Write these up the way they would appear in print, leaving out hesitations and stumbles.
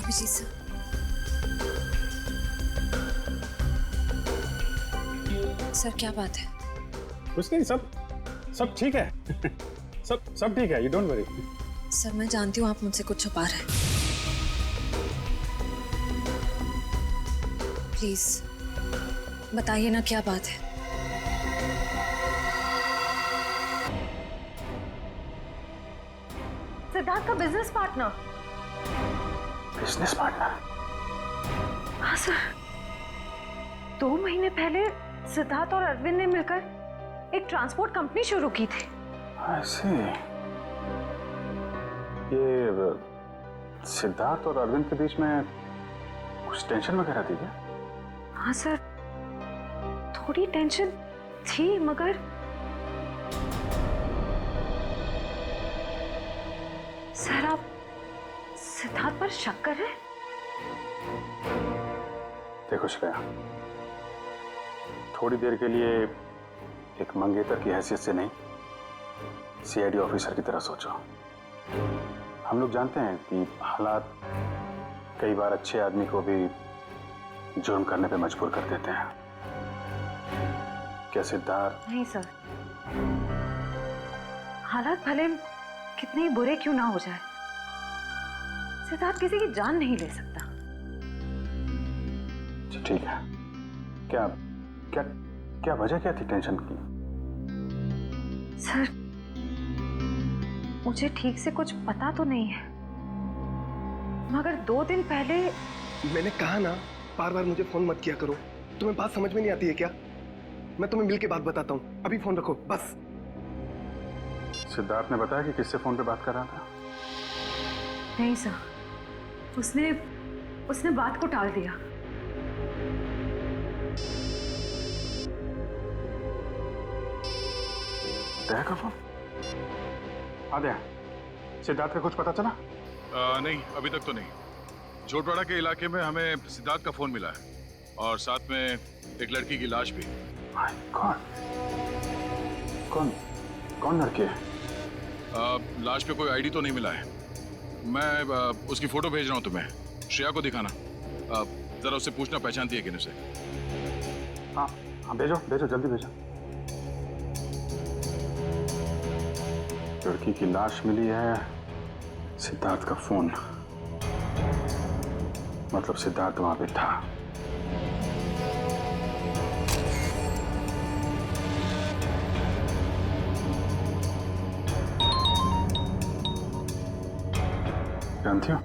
Abhijit sir, sir क्या बात है? कुछ नहीं, सब सब ठीक है। सब ठीक है, यू डोंट वरी। सर मैं जानती हूँ आप मुझसे कुछ छुपा रहे हैं। प्लीज बताइए ना क्या बात है। सिद्धार्थ का बिजनेस पार्टनर। Business partner? हाँ सर, 2 महीने पहले सिद्धार्थ और अरविंद ने मिलकर एक ट्रांसपोर्ट कंपनी शुरू की थी। ऐसे ये सिद्धार्थ और अरविंद के बीच में कुछ टेंशन वगैरह थी क्या? हाँ सर, थोड़ी टेंशन थी, मगर सर आप सिद्धार्थ पर शक कर रहे हैं? देखो श्रेया, थोड़ी देर के लिए एक मंगेतर की हैसियत से नहीं, सीआईडी ऑफिसर की तरह सोचो। हम लोग जानते हैं कि हालात कई बार अच्छे आदमी को भी जुर्म करने पे मजबूर कर देते हैं। क्या सिद्धार्थ? नहीं सर, हालात भले कितने ही बुरे क्यों ना हो जाए, सिद्धार्थ किसी की जान नहीं ले सकता। ठीक है, क्या क्या क्या वजह क्या थी टेंशन की? सर मुझे ठीक से कुछ पता तो नहीं है, मगर 2 दिन पहले। मैंने कहा ना, बार बार मुझे फोन मत किया करो। तुम्हें बात समझ में नहीं आती है क्या? मैं तुम्हें मिलके बात बताता हूँ, अभी फोन रखो बस। सिद्धार्थ ने बताया कि किससे फोन पे बात कर रहा था? नहीं सर, उसने बात को टाल दिया। दया का फोन? हाँ दया, सिद्धार्थ का कुछ पता चला? नहीं, अभी तक तो नहीं। जोटवाड़ा के इलाके में हमें सिद्धार्थ का फोन मिला है और साथ में एक लड़की की लाश भी। कौन कौन कौन लड़की है? लाश पे कोई आईडी तो नहीं मिला है। मैं उसकी फोटो भेज रहा हूँ तुम्हें, श्रेया को दिखाना। जरा उससे पूछना पहचानती है कि नहीं उसे। हाँ हाँ, भेजो भेजो, जल्दी भेजो। लड़की की लाश मिली है, सिद्धार्थ का फोन, मतलब सिद्धार्थ वहां पे था। जानती हो?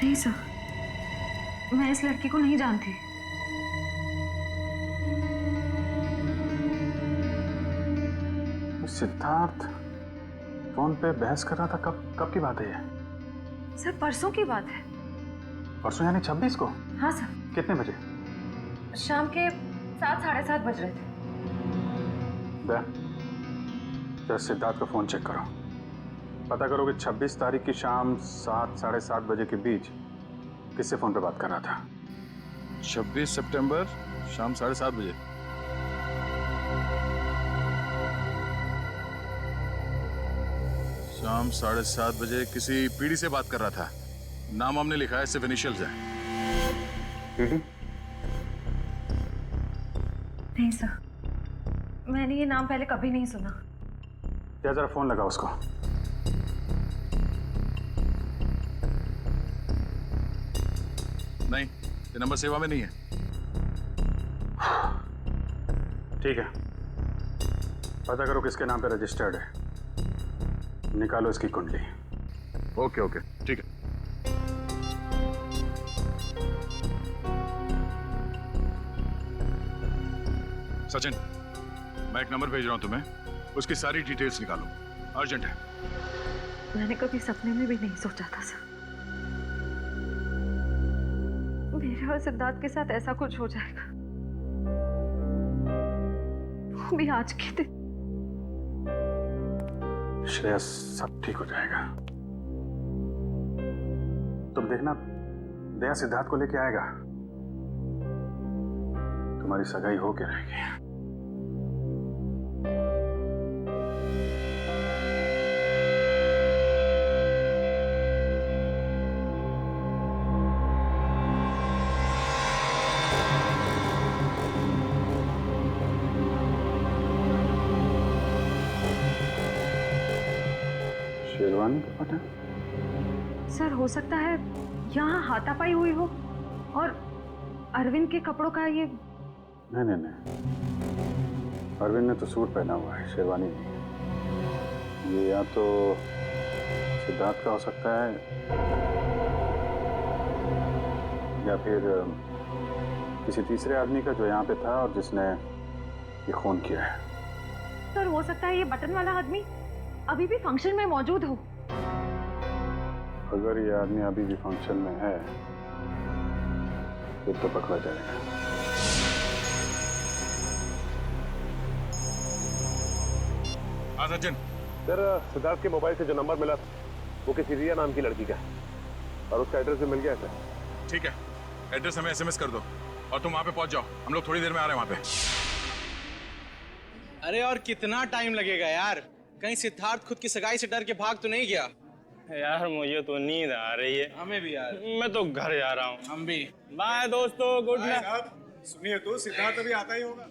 नहीं सर, मैं इस लड़की को नहीं जानती। सिद्धार्थ फोन पे बहस कर रहा था, कब की बात है ये? सर परसों की बात है। परसों यानी 26 को? हाँ सर, कितने बजे? शाम के 7 साढ़े 7 बज रहे थे। जरा सिद्धार्थ का फोन चेक करो, पता करो कि 26 तारीख की शाम 7 साढ़े 7 बजे के बीच किससे फोन पे बात कर रहा था? 26 सितंबर शाम 7:30 बजे। शाम 7:30 बजे किसी पीढ़ी से बात कर रहा था। नाम हमने लिखा है, सिर्फ इनिशियल्स हैं। पीढ़ी? नहीं सर, मैंने ये नाम पहले कभी नहीं सुना। क्या जरा फोन लगा उसको। नहीं, ये नंबर सेवा में नहीं है। ठीक है, पता करो किसके नाम पे रजिस्टर्ड है, निकालो इसकी कुंडली। ओके ओके, ठीक है। सचिन, मैं एक नंबर भेज रहा हूं तुम्हें, उसकी सारी डिटेल्स निकालो, अर्जेंट है। मैंने कभी सपने में भी नहीं सोचा था सर, मेरे और सिद्धार्थ के साथ ऐसा कुछ हो जाएगा, वो भी आज के दिन। श्रेया, सब ठीक हो जाएगा, तुम देखना। दया सिद्धार्थ को लेके आएगा, तुम्हारी सगाई होके रहेगी। शेरवानी का बटन? सर हो सकता है यहाँ हाथापाई हुई हो और अरविंद के कपड़ों का ये। नहीं नहीं नहीं, अरविंद ने तो सूट पहना हुआ है, शेरवानी नहीं। ये या तो सिद्धार्थ का हो सकता है या फिर किसी तीसरे आदमी का जो यहाँ पे था और जिसने ये खून किया है। सर हो सकता है ये बटन वाला आदमी अभी भी फंक्शन में मौजूद हो। अगर ये आदमी अभी भी फंक्शन में है फिर तो पकड़ा जाएगा। हाँ सचिन। सर सिद्धार्थ के मोबाइल से जो नंबर मिला वो किसी रिया नाम की लड़की का है और उसका एड्रेस भी मिल गया है सर। ठीक है, एड्रेस हमें एसएमएस कर दो और तुम वहां पे पहुंच जाओ। हम लोग थोड़ी देर में आ रहे हैं वहां पे। अरे और कितना टाइम लगेगा यार? कहीं सिद्धार्थ खुद की सगाई से डर के भाग तो नहीं गया? यार मुझे तो नींद आ रही है। हमें भी यार। मैं तो घर जा रहा हूँ। हम भी। बाय दोस्तों, गुड नाइट। सुनिए तो सिद्धार्थ अभी आता ही होगा।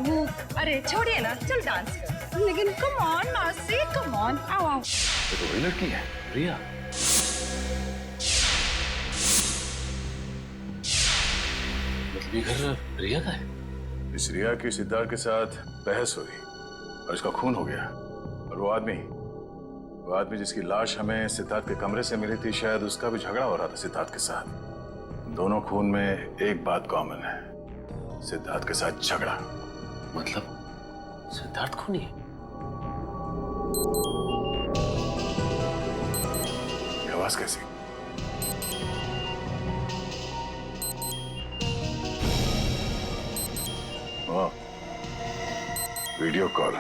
वो अरे छोड़िए ना, चल डांस कर। लेकिन come on Nasi, come on, आओ आओ। ये तो वही लड़की है, रिया। मतलब ये घर रिया का है? इस रिया की सिद्धार्थ के साथ बहस हुई और इसका खून हो गया। और वो आदमी जिसकी लाश हमें सिद्धार्थ के कमरे से मिली थी, शायद उसका भी झगड़ा हो रहा था सिद्धार्थ के साथ। दोनों खून में एक बात कॉमन है, सिद्धार्थ के साथ झगड़ा। मतलब सिद्धार्थ खूनी है? ये आवाज कैसी? वाह, वीडियो कॉल।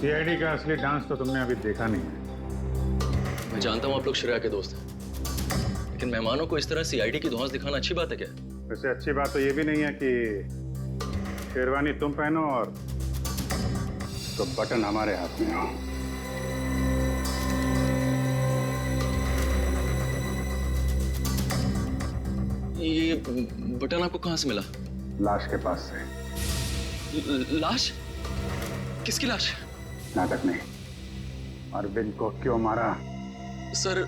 सीआईडी का असली डांस तो तुमने अभी देखा नहीं है। मैं जानता हूँ आप लोग श्रेया के दोस्त हैं, लेकिन मेहमानों को इस तरह सीआईडी की धौंस दिखाना अच्छी बात है क्या? वैसे अच्छी बात तो ये भी नहीं है कि शेरवानी तुम पहनो और तो बटन हमारे हाथ में हो। ये बटन आपको कहाँ से मिला? लाश के पास से। लाश? किसकी लाश? नाटक नहीं। अरविंद को क्यों मारा? सर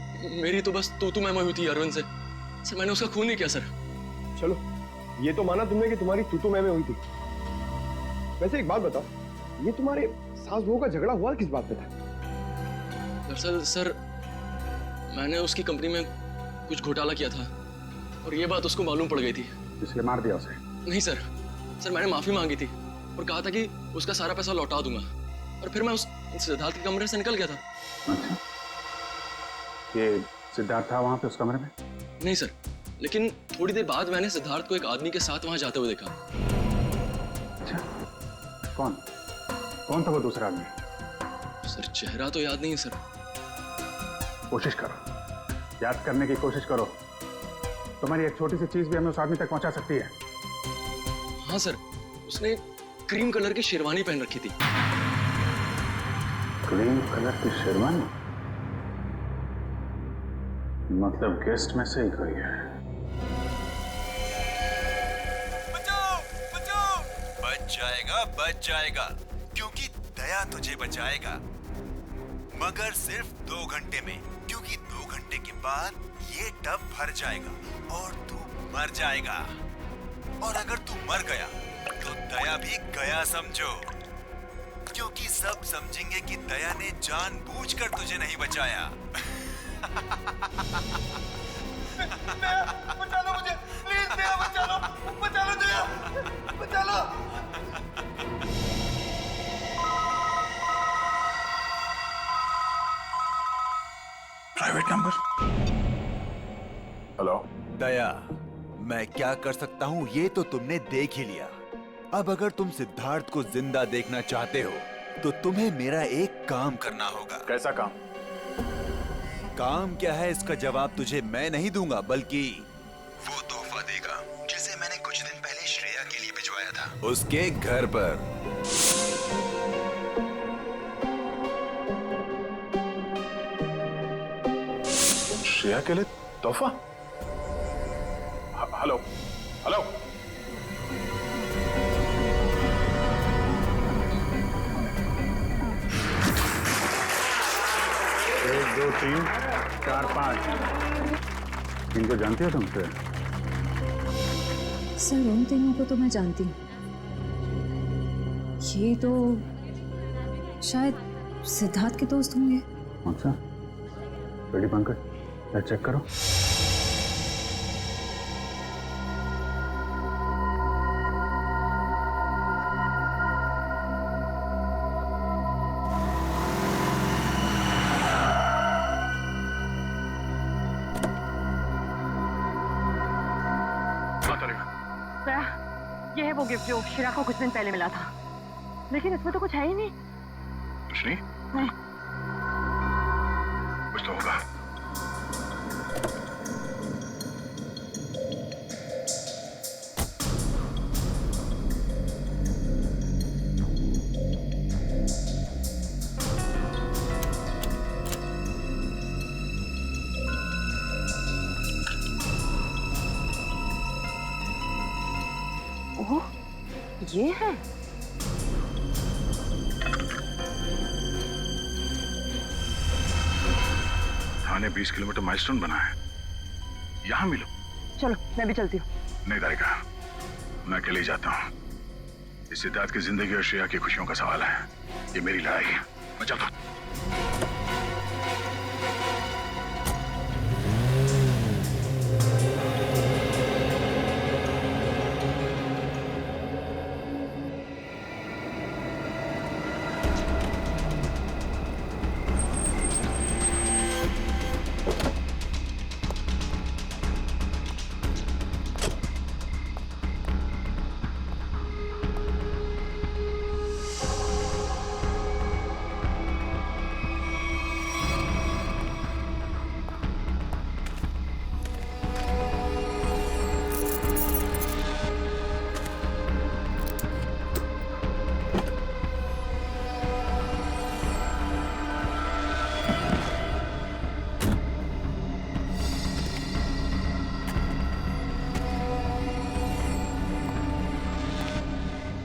मेरी तो बस तू मैं हुई थी अरविंद से। सर मैंने उसका खून नहीं किया सर। चलो ये तो माना तुमने कि तुम्हारी तू मैं हुई थी। वैसे एक बात बताओ, ये तुम्हारे सास बहू का झगड़ा हुआ किस बात पे था? दरअसल सर मैंने उसकी कंपनी में कुछ घोटाला किया था और ये बात उसको मालूम पड़ गई थी, इसलिए मार दिया उसे? नहीं सर, मैंने माफी मांगी थी और कहा था कि उसका सारा पैसा लौटा दूंगा और फिर मैं उस सिद्धार्थ के कमरे से निकल गया था। अच्छा। सर मैंने उसका खून नहीं किया। सर मैंने माफी मांगी थी और कहा था कि उसका सारा पैसा लौटा दूंगा और फिर मैं उस सिद्धार्थ के कमरे से निकल गया था। सर मैंने माफी मांगी थी और कहा था कि उसका सारा पैसा लौटा दूंगा और फिर मैं उस सिद्धार्थ के कमरे से निकल गया था। ये सिद्धार्थ था वहां पे उस कमरे में? नहीं सर, लेकिन थोड़ी देर बाद मैंने सिद्धार्थ को एक आदमी के साथ वहां जाते हुए देखा। अच्छा, कौन कौन था वो दूसरा आदमी? सर चेहरा तो याद नहीं है सर। कोशिश करो, याद करने की कोशिश करो। तुम्हारी एक छोटी सी चीज भी हमें उस आदमी तक पहुंचा सकती है। हाँ सर, उसने क्रीम कलर की शेरवानी पहन रखी थी। क्रीम कलर की शेरवानी? मतलब गेस्ट में से ही कोई है। बचाओ बचाओ! बच जाएगा क्योंकि दया तुझे बचाएगा, मगर सिर्फ 2 घंटे में, क्योंकि 2 घंटे के बाद ये टब भर जाएगा और तू मर जाएगा। और अगर तू मर गया तो दया भी गया समझो, क्योंकि सब समझेंगे कि दया ने जानबूझकर तुझे नहीं बचाया। बचा लो मुझे, प्लीज दया, बचा लो दया, बचा लो। Private number. हेलो दया, मैं क्या कर सकता हूँ ये तो तुमने देख ही लिया। अब अगर तुम सिद्धार्थ को जिंदा देखना चाहते हो तो तुम्हें मेरा एक काम करना होगा। कैसा काम? काम क्या है इसका जवाब तुझे मैं नहीं दूंगा, बल्कि वो तोहफा देगा जिसे मैंने कुछ दिन पहले श्रेया के लिए भिजवाया था उसके घर पर। श्रेया के लिए तोहफा? Hello hello, 1 2 3 4 5। इनको जानती हो तुम? सर उन तीनों को तो मैं जानती हूँ। ये तो शायद सिद्धार्थ के दोस्त होंगे। अच्छा, रेडी पंकज, चेक करो। ये है वो गिफ्ट जो शिरा को कुछ दिन पहले मिला था, लेकिन इसमें तो कुछ है ही नहीं। कुछ नहीं? नहीं। कुछ तो होगा। ओह, ये है। थाने 20 किलोमीटर माइलस्टोन बना है, यहाँ मिलो। चलो मैं भी चलती हूँ। नहीं तारिका, मैं अकेले ही जाता हूँ। इस सिद्धार्थ की जिंदगी और श्रेया की खुशियों का सवाल है। ये मेरी लड़ाई है, मैं चलता हूँ।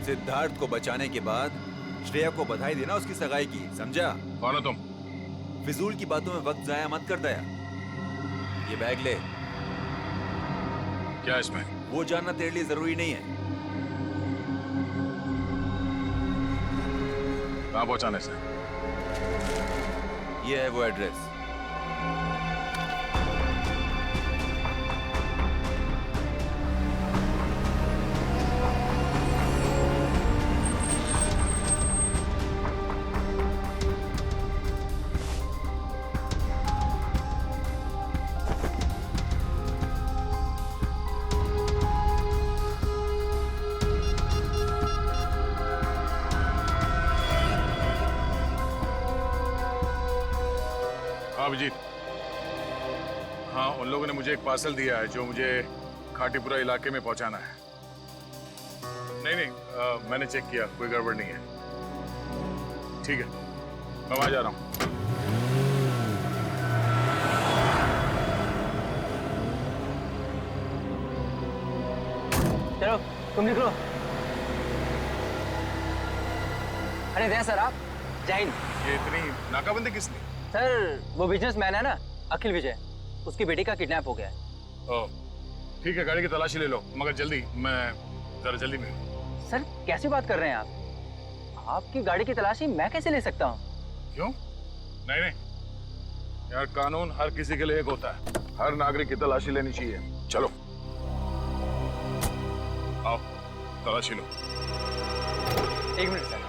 सिद्धार्थ को बचाने के बाद श्रेया को बधाई देना उसकी सगाई की, समझा? कौन हो तुम? फिजूल की बातों में वक्त जाया मत कर दया। ये बैग ले। क्या इसमें? वो जानना तेरे लिए जरूरी नहीं है। कहाँ पहुंचाने से? ये है वो एड्रेस। हाँ, उन लोगों ने मुझे एक पार्सल दिया है जो मुझे खाटीपुरा इलाके में पहुंचाना है। नहीं नहीं, मैंने चेक किया, कोई गड़बड़ नहीं है। ठीक है, मैं वहां जा रहा हूँ। चलो तुम निकलो। अरे भैया सर, आप जय हिंद। ये इतनी नाकाबंदी किसने? सर वो बिजनेसमैन है ना, अखिल विजय, उसकी बेटी का किडनैप हो गया है। ओह, ठीक है, गाड़ी की तलाशी ले लो, मगर जल्दी, मैं जरा जल्दी में हूँ। सर कैसी बात कर रहे हैं आप? आपकी गाड़ी की तलाशी मैं कैसे ले सकता हूँ? क्यों? नहीं नहीं यार, कानून हर किसी के लिए एक होता है, हर नागरिक की तलाशी लेनी चाहिए। चलो आओ, तलाशी लो। एक मिनट सर।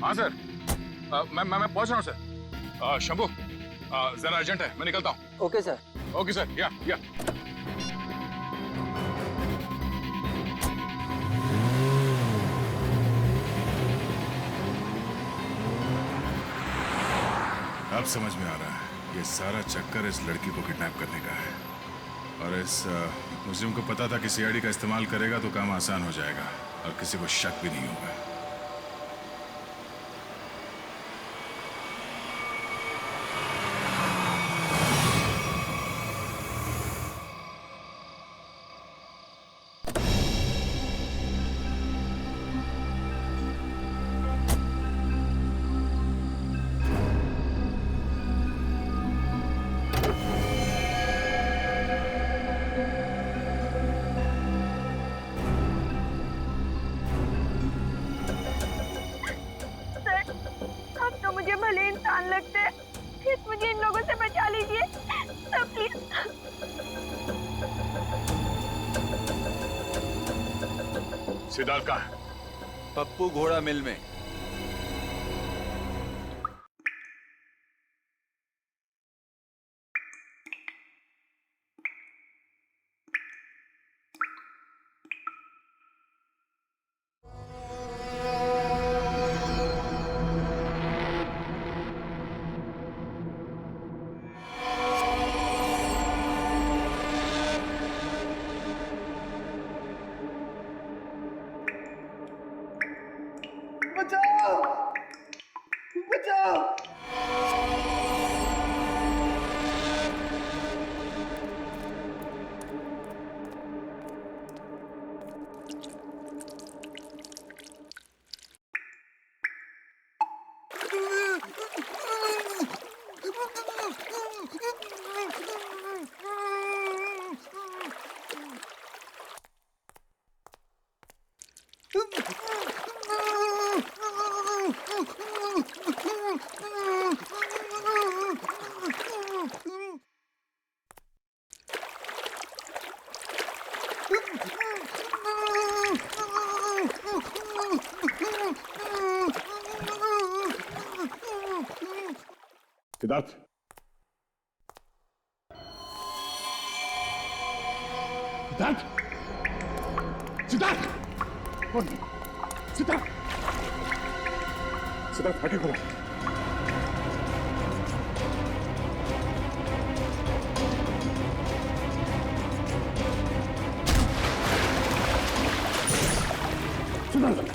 हाँ सर, मैं पहुंच रहा हूँ सर। शंभू, जरा अर्जेंट है, मैं निकलता हूँ। Okay sir. ओके सर, या। अब समझ में आ रहा है, ये सारा चक्कर इस लड़की को किडनैप करने का है। और इस मुस्लिम को पता था कि सीआईडी का इस्तेमाल करेगा तो काम आसान हो जाएगा और किसी को शक भी नहीं होगा। मुझे भले इंसान लगते हैं, प्लीज मुझे इन लोगों से बचा लीजिए सर, प्लीज। सिद्धार्थ कहाँ है? पप्पू घोड़ा मिल में। बचाओ बचाओ। सिद्धार्थ, सिद्धार्थ, सिद्धार्थ, सिद्धार्थ, सिद्धार्थ, आगे खोलो। सिद्धार्थ,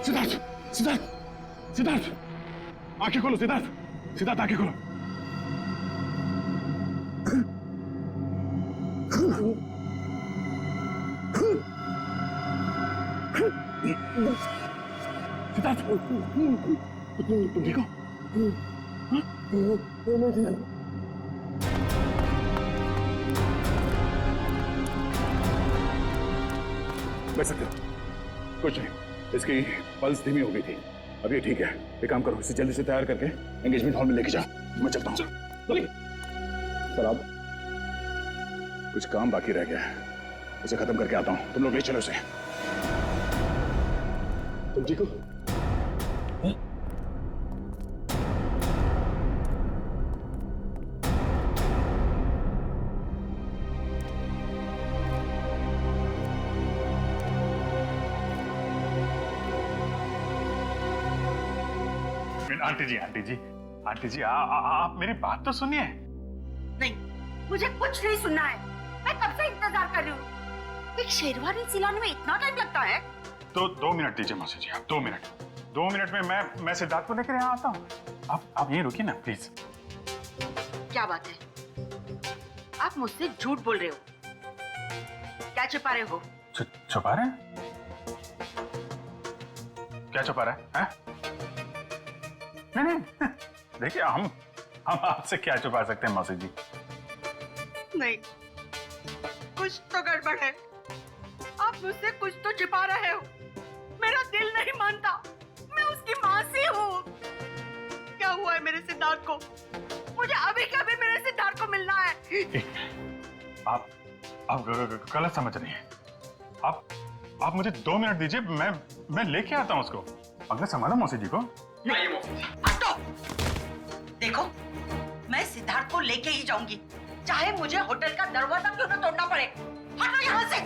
सिद्धार्थ, सिद्धार्थ, सिद्धार्थ, आंखें खोलो। सिद्धार्थ, सिद्धार्थ, आंखें खोलो। सिद्धार्थ तुम ठीक हो? बैठ सकते हो। कुछ नहीं, इसकी पल्स धीमी हो गई थी। अब ये ठीक है। एक काम करो, इसे जल्दी से तैयार करके एंगेजमेंट हॉल में लेके जाओ। मैं चलता हूँ। सर आप, कुछ काम बाकी रह गया है, उसे खत्म करके आता हूँ। तुम लोग ले चलो उसे। तुम ठीक हो? आंटी जी आप मेरी बात तो सुनिए। नहीं, मुझे कुछ नहीं सुनना है। मैं कब से इंतजार कर रही हूँ। एक शेरवानी सिलाने में इतना टाइम लगता है? तो 2 मिनट दीजिए मौसी जी, आप 2 मिनट। 2 मिनट में मैं सिद्धार्थ को लेकर यहाँ आता हूँ। आप यहीं रुकिए ना प्लीज। क्या बात है? आप मुझसे झूठ बोल रहे हो। क्या छुपा रहे हो? छुपा रहे हैं? क्या छुपा रहे हैं? नहीं देखिए, हम आपसे क्या छुपा सकते हैं मौसी जी? नहीं, कुछ तो गड़बड़ है। आप मुझसे कुछ तो छिपा रहे हो। मेरा दिल नहीं मानता। मैं उसकी माँ से हूँ। क्या हुआ है मेरे सिद्धार्थ को? मुझे अभी के अभी मेरे सिद्धार्थ को मिलना है। आप गलत समझ रही हैं। आप मुझे 2 मिनट दीजिए, मैं लेके आता हूँ उसको। अगर संभालो मौसी जी को। नहीं, हटो। देखो, मैं सिद्धार्थ को लेके ही जाऊंगी, चाहे मुझे होटल का दरवाजा क्यों न तोड़ना पड़े। हटो यहाँ से।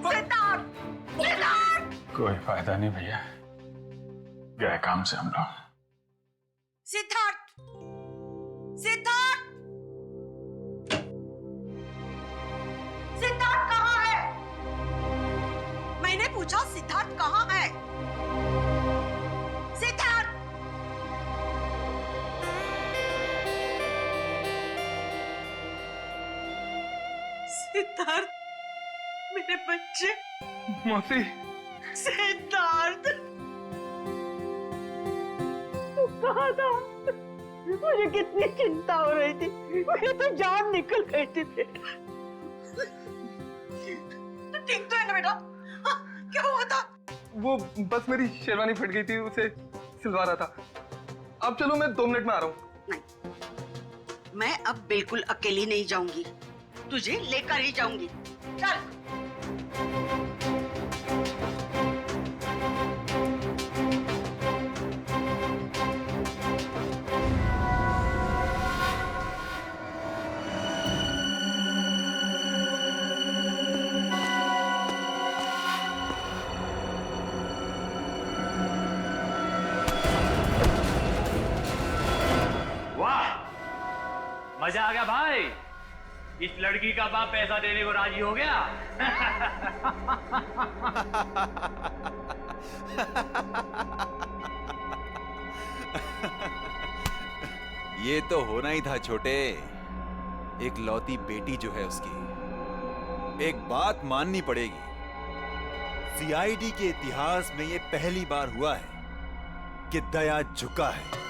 सिद्धार्थ, सिद्धार्थ। कोई फायदा नहीं भैया, गए काम से हम लोग। सिद्धार्थ, सिद्धार्थ, सिद्धार्थ कहाँ है? मैंने पूछा सिद्धार्थ कहाँ है? सिद्धार्थ, सिद्धार्थ, मेरे बच्चे। मौसी, सिद्धार्थ, तू कहाँ था? मुझे कितनी चिंता हो रही थी। मेरी तो जान निकल गई थी बेटा। तू ठीक तो है ना बेटा? हाँ, क्या हुआ था? वो बस मेरी शेरवानी फट गई थी, उसे सिलवा रहा था। अब चलो, मैं 2 मिनट में आ रहा हूँ। नहीं, मैं अब बिल्कुल अकेली नहीं जाऊंगी। तुझे लेकर ही जाऊंगी। चल। मजा आ गया भाई। इस लड़की का बाप पैसा देने को राजी हो गया। ये तो होना ही था छोटे। एक लौती बेटी जो है उसकी। एक बात माननी पड़ेगी, सीआईडी के इतिहास में ये पहली बार हुआ है कि दया झुका है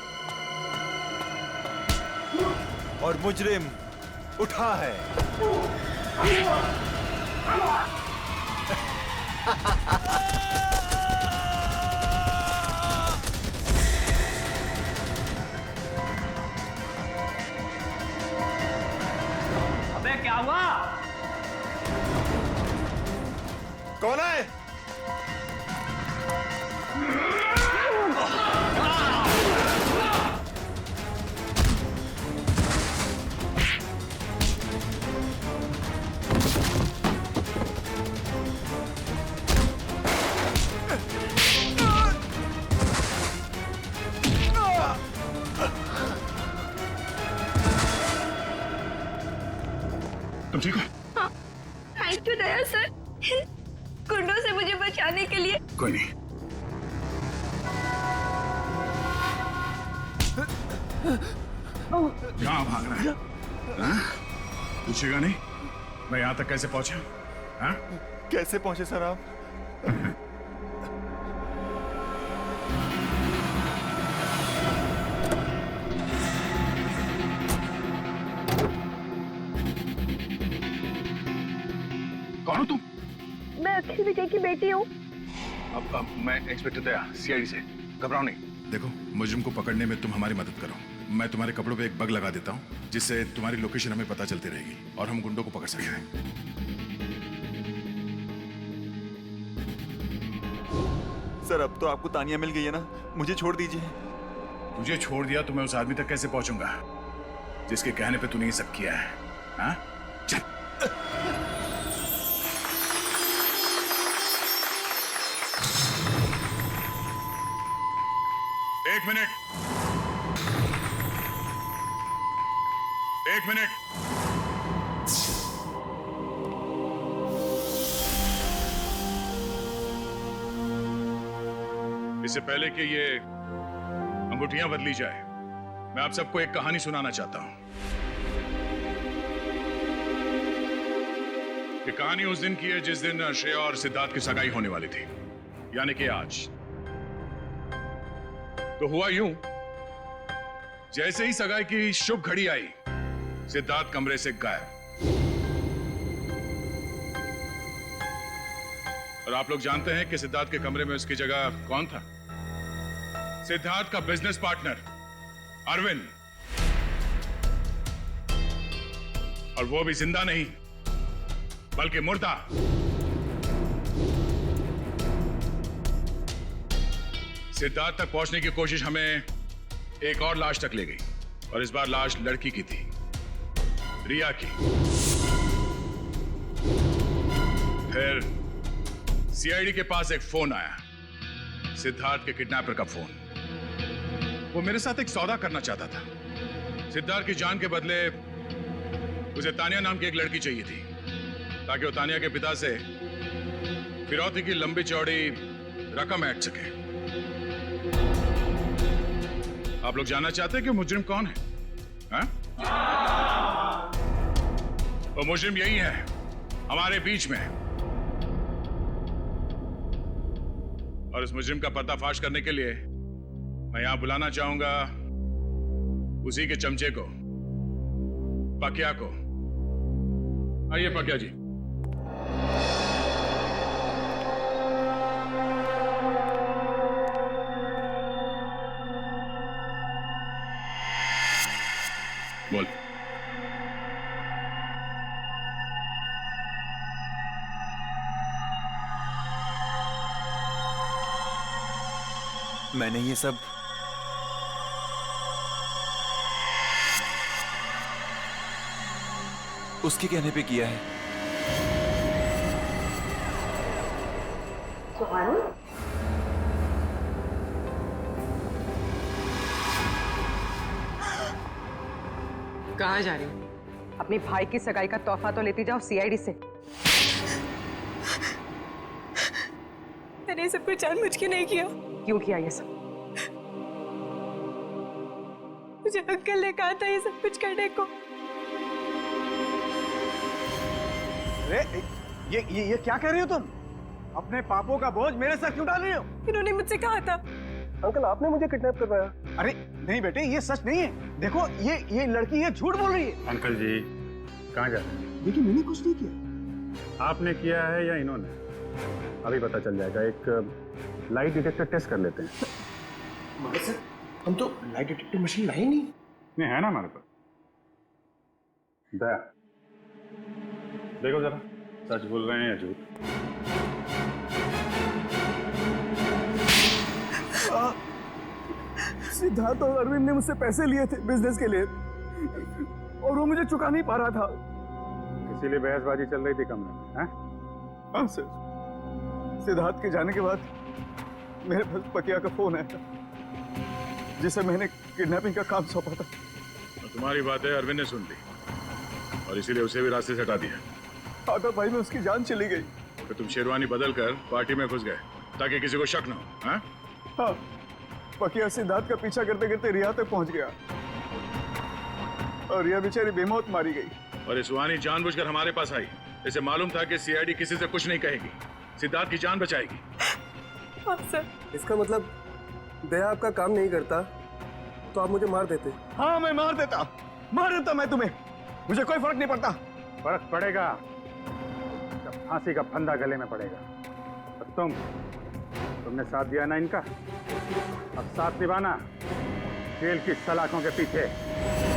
और मुजरिम उठा है। अबे क्या हुआ? कौन है? तुम ठीक हो? हाँ, थैंक यू दया सर, गुंडों से मुझे बचाने के लिए। कोई नहीं। कहाँ भाग रहा है? हाँ? पूछेगा नहीं मैं यहाँ तक कैसे पहुंचा? हाँ? कैसे पहुंचे सर आप? किसी विजय की बेटी हूँ। अब मैं इंस्पेक्टर दया, सीआईडी से। घबराओ नहीं। देखो, मुजरिम को पकड़ने में तुम हमारी मदद करो। मैं तुम्हारे कपड़ों पे एक बग लगा देता हूँ, जिससे तुम्हारी लोकेशन हमें पता चलती रहेगी और हम गुंडों को पकड़ सकेंगे। सर, अब तो आपको तानिया मिल गई है ना, मुझे छोड़ दीजिए। तुझे छोड़ दिया तो मैं उस आदमी तक कैसे पहुंचूंगा जिसके कहने पे तूने ये सब किया है? हाँ? चल। एक मिनट। इससे पहले कि ये अंगूठियां बदली जाए, मैं आप सबको एक कहानी सुनाना चाहता हूं। ये कहानी उस दिन की है जिस दिन श्रेया और सिद्धार्थ की सगाई होने वाली थी, यानी कि आज। तो हुआ यूं, जैसे ही सगाई की शुभ घड़ी आई, सिद्धार्थ कमरे से गायब। और आप लोग जानते हैं कि सिद्धार्थ के कमरे में उसकी जगह कौन था? सिद्धार्थ का बिजनेस पार्टनर अरविंद, और वो भी जिंदा नहीं बल्कि मुर्दा। सिद्धार्थ तक पहुंचने की कोशिश हमें एक और लाश तक ले गई, और इस बार लाश लड़की की थी, रिया की। फिर सीआईडी के पास एक फोन आया, सिद्धार्थ के किडनैपर का फोन। वो मेरे साथ एक सौदा करना चाहता था। सिद्धार्थ की जान के बदले उसे तानिया नाम की एक लड़की चाहिए थी, ताकि वो तानिया के पिता से फिरौती की लंबी चौड़ी रकम ऐंठ सके। आप लोग जानना चाहते हैं कि मुजरिम कौन है? हाँ? वो मुजरिम यही है, हमारे बीच में। और इस मुजरिम का पर्दाफाश करने के लिए मैं यहां बुलाना चाहूंगा उसी के चमचे को, पकिया को। आइए पकिया जी। बोल। मैंने ये सब उसके कहने पे किया है। कहाँ जा रही हो? अपनी भाई की सगाई का तोहफा तो लेती जाओ सीआईडी से। मैंने सब कुछ जानबूझ के नहीं किया। क्यों किया ये सब? मुझे अंकल ने कहा था ये सब कुछ करने को। अरे ये क्या कह रही हो तुम? अपने पापों का बोझ मेरे सर क्यों डाल रही हो? इन्होंने मुझसे कहा था। अंकल, आपने मुझे किडनैप करवाया? अरे नहीं बेटे, ये सच नहीं है। देखो ये लड़की ये झूठ बोल रही है। अंकल जी, कहाँ जा रहे हैं? देखिए, मैंने कुछ नहीं किया। आपने किया है या इन्होंने? अभी पता चल जाएगा। एक लाइट डिटेक्टर टेस्ट कर लेते हैं। मगर सर, हम तो लाइट डिटेक्टर मशीन लाए नहीं। नहीं है ना हमारे पास। दया, देखो जरा, सच बोल रहे हैं या झूठ? सिद्धार्थ और अरविंद ने मुझसे पैसे लिए थे बिजनेस के लिए, और वो मुझे चुका नहीं पा रहा था। इसीलिए बहसबाजी चल रही थी कमरे में, हैं? हाँ सर, सिद्धार्थ के जाने के बाद मेरे पास पकिया का फोन आया था, जिसे मैंने किडनैपिंग का काम सौंपा था। तो तुम्हारी बातें अरविंद ने सुन ली और इसीलिए उसे भी रास्ते से हटा दिया। आधा भाई में उसकी जान चली गई। तो तुम शेरवानी बदल कर पार्टी में घुस गए ताकि किसी को शक न हो। हाँ? हाँ, पकिया सिद्धार्थ का पीछा करते करते रिया तक पहुंच गया, और रिया बेचारी बेमौत मारी गई। और ये सुहानी जानबूझकर हमारे पास आई। इसे मालूम था कि सीआईडी किसी से कुछ नहीं कहेगी, सिद्धार्थ की जान बचाएगी। हाँ सर। इसका मतलब दया आपका काम नहीं करता तो आप मुझे मार देते? हाँ, मैं मार देता मैं तुम्हें। मुझे कोई फर्क नहीं पड़ता। फर्क पड़ेगा जब फांसी का फंदा गले में पड़ेगा। तुमने साथ दिया ना इनका, अब साथ निभाना जेल की सलाखों के पीछे।